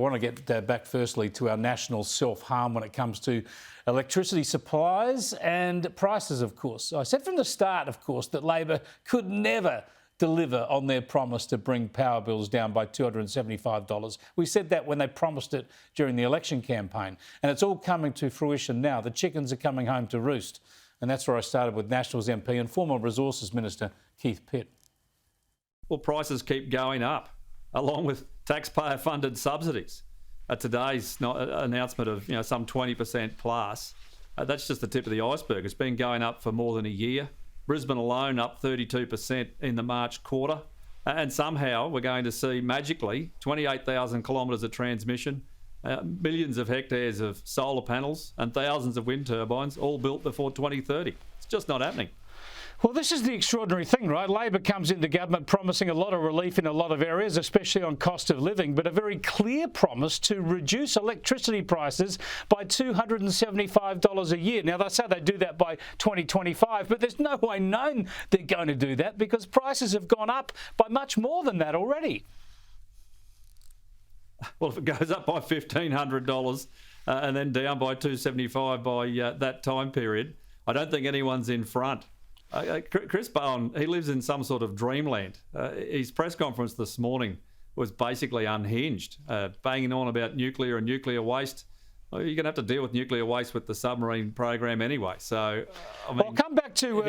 I want to get back firstly to our national self-harm when it comes to electricity supplies and prices, of course. I said from the start, of course, that Labor could never deliver on their promise to bring power bills down by $275. We said that when they promised it during the election campaign, and it's all coming to fruition now. The chickens are coming home to roost. And that's where I started with Nationals MP and former Resources Minister Keith Pitt. Well, prices keep going up, along with taxpayer-funded subsidies. Today's announcement of some 20% plus, that's just the tip of the iceberg. It's been going up for more than a year. Brisbane alone up 32% in the March quarter. And somehow we're going to see magically 28,000 kilometres of transmission, millions of hectares of solar panels and thousands of wind turbines all built before 2030. It's just not happening. Well, this is the extraordinary thing, right? Labor comes into government promising a lot of relief in a lot of areas, especially on cost of living, but a very clear promise to reduce electricity prices by $275 a year. Now, they say they do that by 2025, but there's no way known they're going to do that because prices have gone up by much more than that already. Well, if it goes up by $1,500 and then down by $275 by that time period, I don't think anyone's in front. Chris Bowen, he lives in some sort of dreamland. His press conference this morning was basically unhinged, banging on about nuclear and nuclear waste. Well, you're going to have to deal with nuclear waste with the submarine program anyway. So, I mean, I'll come back to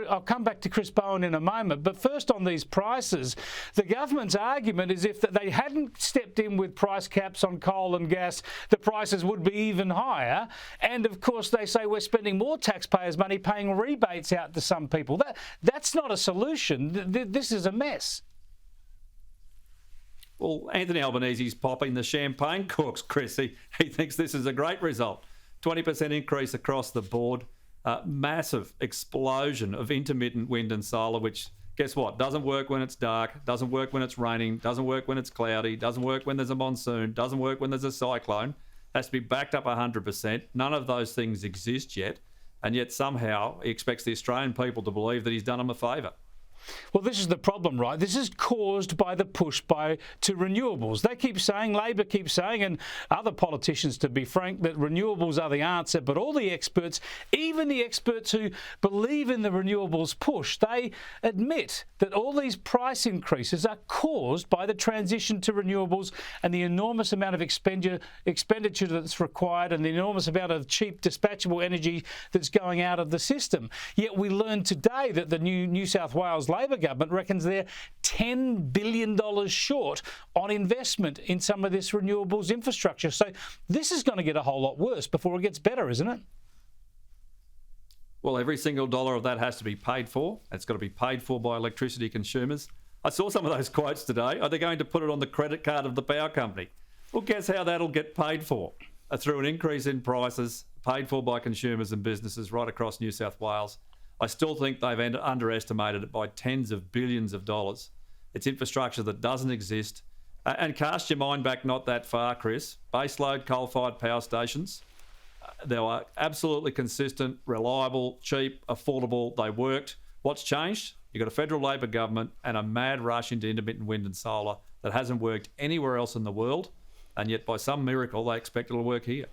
I'll come back to Chris Bowen in a moment. But first, on these prices, the government's argument is if they hadn't stepped in with price caps on coal and gas, the prices would be even higher. And of course, they say we're spending more taxpayers' money paying rebates out to some people. That's not a solution. This is a mess. Well, Anthony Albanese's popping the champagne corks, Chris. He thinks this is a great result. 20% increase across the board. Massive explosion of intermittent wind and solar, which, guess what, doesn't work when it's dark, doesn't work when it's raining, doesn't work when it's cloudy, doesn't work when there's a monsoon, doesn't work when there's a cyclone. Has to be backed up 100%. None of those things exist yet. And yet somehow he expects the Australian people to believe that he's done them a favour. Well, this is the problem, right? This is caused by the push to renewables. They keep saying, Labor keeps saying, and other politicians, to be frank, that renewables are the answer. But all the experts, even the experts who believe in the renewables push, they admit that all these price increases are caused by the transition to renewables and the enormous amount of expenditure that's required and the enormous amount of cheap dispatchable energy that's going out of the system. Yet we learned today that the New South Wales Labor government reckons they're $10 billion short on investment in some of this renewables infrastructure. So this is going to get a whole lot worse before it gets better, isn't it? Well, every single dollar of that has to be paid for. It's got to be paid for by electricity consumers. I saw some of those quotes today. Are they going to put it on the credit card of the power company? Well, guess how that'll get paid for? Through an increase in prices, paid for by consumers and businesses right across New South Wales. I still think they've underestimated it by tens of billions of dollars. It's infrastructure that doesn't exist. And cast your mind back not that far, Chris. Baseload coal-fired power stations. They were absolutely consistent, reliable, cheap, affordable. They worked. What's changed? You've got a federal Labor government and a mad rush into intermittent wind and solar that hasn't worked anywhere else in the world. And yet, by some miracle, they expect it'll work here.